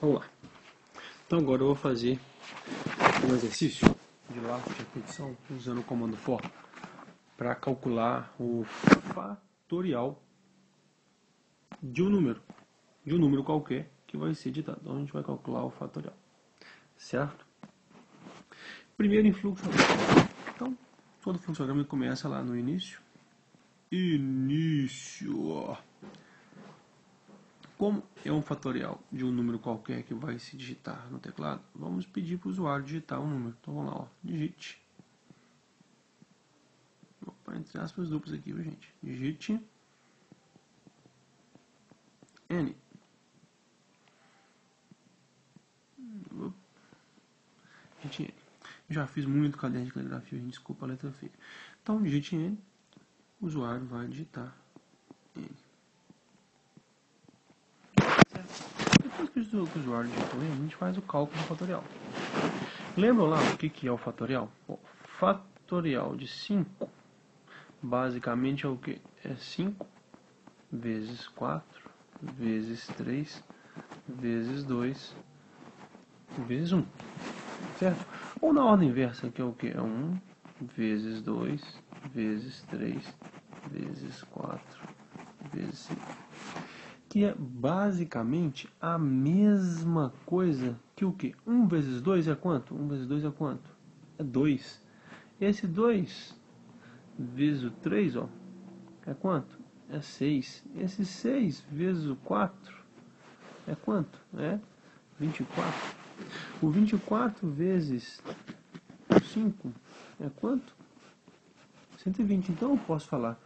Vamos lá. Então agora eu vou fazer um exercício de laço de repetição usando o comando for para calcular o fatorial de um número qualquer que vai ser ditado. Então a gente vai calcular o fatorial, certo? Primeiro em fluxograma. Então todo fluxograma começa lá no início. Como é um fatorial de um número qualquer que vai se digitar no teclado, vamos pedir para o usuário digitar um número. Então vamos lá, ó, digite. Opa, entre aspas duplas aqui, viu, gente? Digite N. Digite N. Já fiz muito caderno de caligrafia, gente, desculpa a letra feia. Então digite N, o usuário vai digitar N. Depois que o usuário digitou N, a gente faz o cálculo do fatorial. Lembram lá o que é o fatorial? O fatorial de 5 basicamente é o que? É 5 vezes 4 vezes 3 vezes 2 vezes 1, certo? Ou na ordem inversa, que é o que? É 1 vezes 2 vezes 3 vezes 4 vezes 5. Que é basicamente a mesma coisa que o que? 1 vezes 2 é quanto? 1 vezes 2 é quanto? É 2. Esse 2 vezes o 3, ó, é quanto? É 6. Esse 6 vezes o 4 é quanto? É 24. O 24 vezes 5 é quanto? 120. Então eu posso falar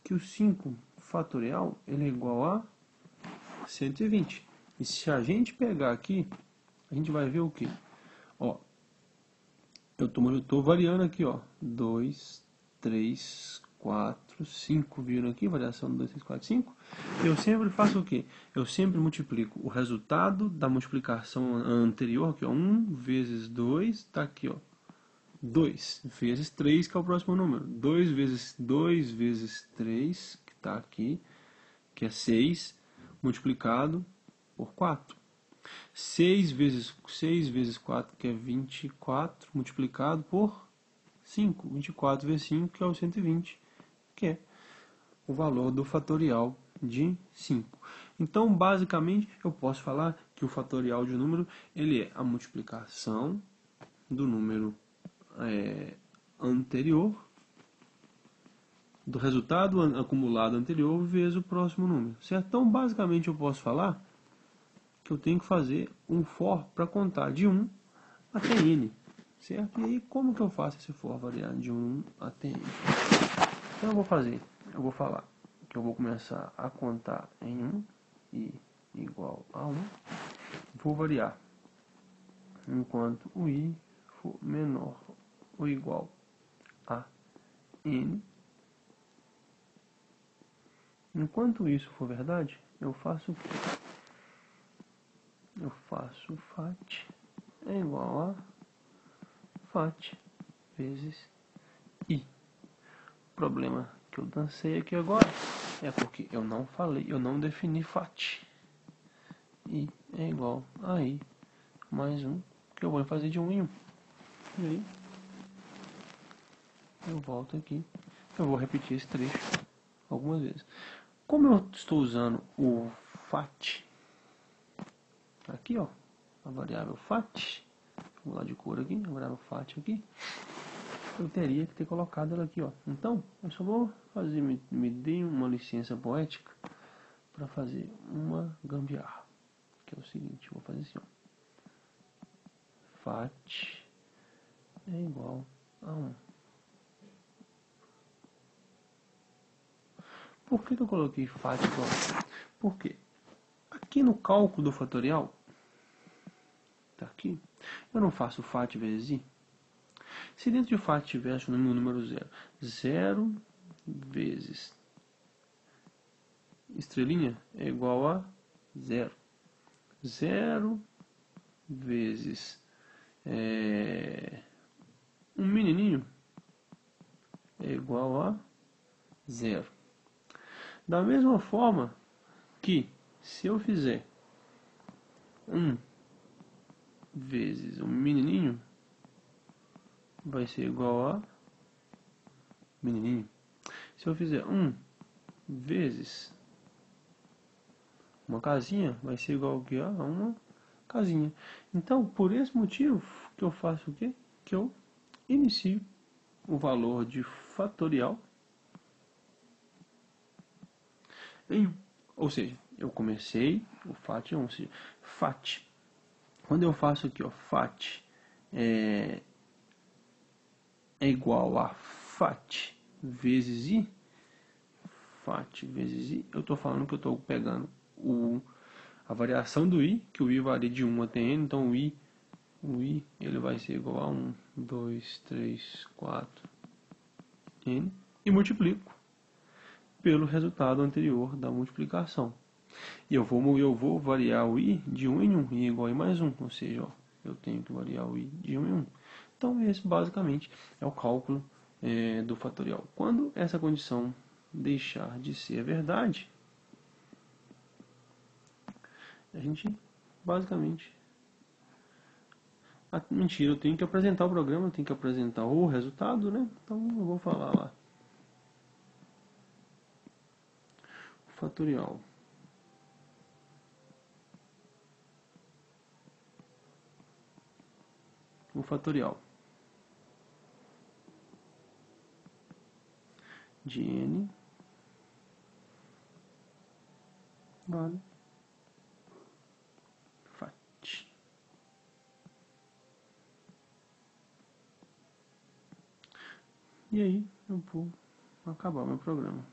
que o 5 fatorial ele é igual a 120. E se a gente pegar aqui, a gente vai ver o que? Ó, eu estou variando aqui, ó, 2, 3, 4, 5, viram aqui, variação de 2, 3, 4, 5. Eu sempre faço o quê? Eu sempre multiplico o resultado da multiplicação anterior, que é 1 vezes 2, está aqui, ó, 2 vezes 3, que é o próximo número. 2 vezes 3, que está aqui, que é 6, multiplicado por 4. 6 vezes 4, que é 24, multiplicado por 5. 24 vezes 5, que é o 120, que é o valor do fatorial de 5. Então, basicamente, eu posso falar que o fatorial de um número ele é a multiplicação do número anterior, do resultado acumulado anterior, vezes o próximo número, certo? Então, basicamente, eu posso falar que eu tenho que fazer um for para contar de 1 até n, certo? E aí, como que eu faço esse for variar de 1 até n? Então, eu vou falar que eu vou começar a contar em 1, i igual a 1, vou variar enquanto o i for menor ou igual a n. Enquanto isso for verdade, eu faço o quê? Eu faço fat é igual a fat vezes i. O problema que eu dancei aqui agora é porque eu não falei, eu não defini fat. I é igual a i mais 1, que eu vou fazer de 1 em 1. E aí, eu volto aqui, eu vou repetir esse trecho algumas vezes. Como eu estou usando o fat, aqui ó, a variável fat, vou lá de cor aqui, a variável fat aqui, eu teria que ter colocado ela aqui, ó. Então, eu só vou fazer, me dê uma licença poética para fazer uma gambiarra, que é o seguinte, vou fazer assim, ó. Fat é igual a 1. Por que eu coloquei fat igual a 1? Porque aqui no cálculo do fatorial, tá aqui, eu não faço fat vezes i. Se dentro de fat tivesse o número 0, 0 vezes estrelinha é igual a 0. 0 vezes um menininho é igual a 0. Da mesma forma que se eu fizer 1 vezes o menininho vai ser igual a menininho. Se eu fizer 1 vezes uma casinha, vai ser igual ao que? A uma casinha. Então, por esse motivo, que eu faço o quê? Que eu inicio o valor de fatorial em, ou seja, eu comecei o FAT em 1, ou seja, FAT. Quando eu faço aqui, ó, FAT é igual a FAT vezes I, FAT vezes I, eu estou falando que eu estou pegando a variação do I, que o I varia de 1 até N, então o I ele vai ser igual a 1, 2, 3, 4, N, e multiplico pelo resultado anterior da multiplicação. E eu vou variar o I de 1 em 1, I igual a I mais 1, ou seja, ó, eu tenho que variar o I de 1 em 1. Então esse basicamente é o cálculo do fatorial. Quando essa condição deixar de ser verdade, a gente basicamente... mentira, eu tenho que apresentar o programa, eu tenho que apresentar o resultado, né? Então eu vou falar lá. Fatorial. O fatorial de N vale FAT. E aí eu vou acabar meu programa.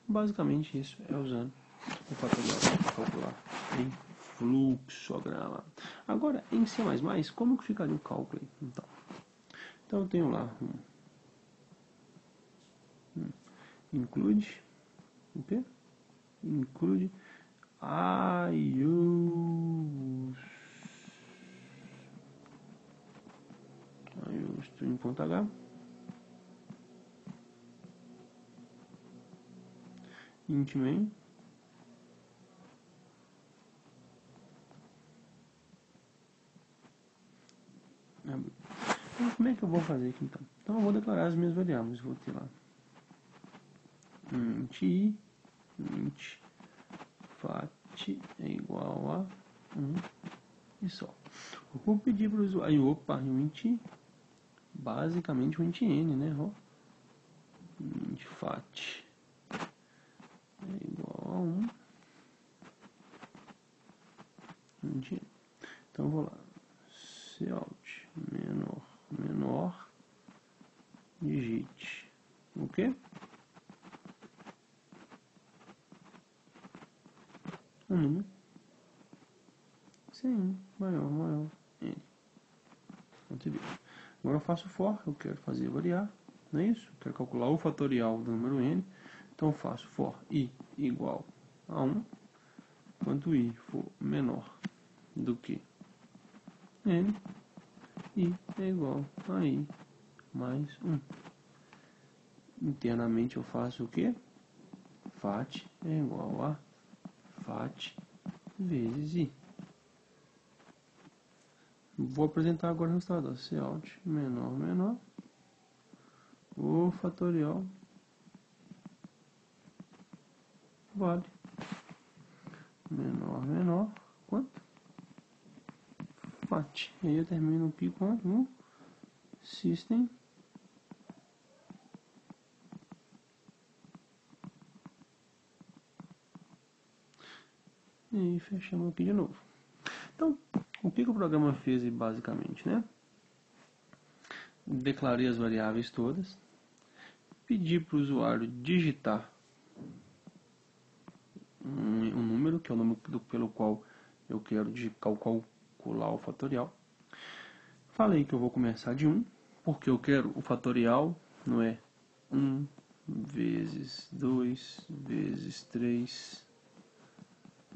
Basicamente isso é usando o fatorial para calcular em fluxograma. Agora em C++, como que ficaria o cálculo aí? Então eu tenho lá include o quê? Include string.h int main como é que eu vou fazer aqui então? Então eu vou declarar as minhas variáveis. Vou ter lá int I, int fat é igual a 1 e só. Eu vou pedir para o usuário, o int I, basicamente o int n, né? Ó. Int fat é igual a 1. Int n. Então eu vou lá, cout menor digite o quê? Um número sem maior n. Agora eu faço for, eu quero fazer variar, não é isso? Eu quero calcular o fatorial do número n, então eu faço for i igual a 1, quando i for menor do que n, i é igual a i mais 1. Internamente eu faço o que? Fat é igual a fat vezes i. Vou apresentar agora o resultado. Cout menor, o fatorial vale menor, quanto? Fat. E aí eu termino aqui com o system e fechamos aqui de novo. Então, o que o programa fez basicamente, né? Declarei as variáveis todas, pedi para o usuário digitar um número, que é o número pelo qual eu quero calcular o fatorial. Falei que eu vou começar de 1, porque eu quero o fatorial, não é 1 vezes 2 vezes 3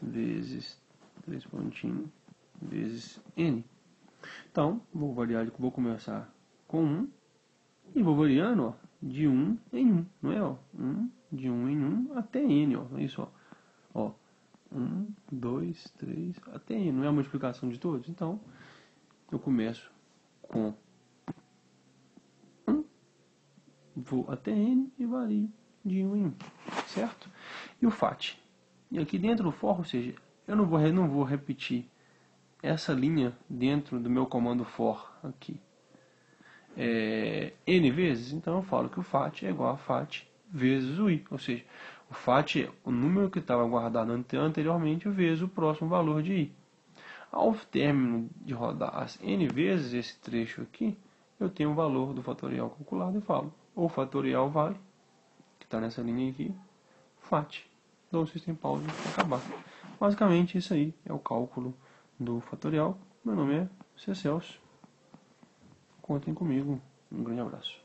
vezes 3 pontinhos vezes n. Então, vou começar com 1 e vou variando, ó, de 1 em 1, não é? Ó, de 1 em 1 até n, ó, é isso, ó. 1, 2, 3, até n, não é a multiplicação de todos? Então, eu começo com 1, vou até n e vario de 1 em 1, certo? E o FAT? E aqui dentro do for, ou seja, eu não vou repetir essa linha dentro do meu comando for aqui n vezes, então eu falo que o FAT é igual a FAT vezes o i, ou seja, o FAT é o número que estava guardado anteriormente vezes o próximo valor de i. Ao término de rodar as n vezes esse trecho aqui, eu tenho o valor do fatorial calculado e falo, o fatorial vale, que está nessa linha aqui, FAT. Dou um system pause para acabar. Basicamente isso aí é o cálculo do fatorial. Meu nome é C. Celso. Contem comigo. Um grande abraço.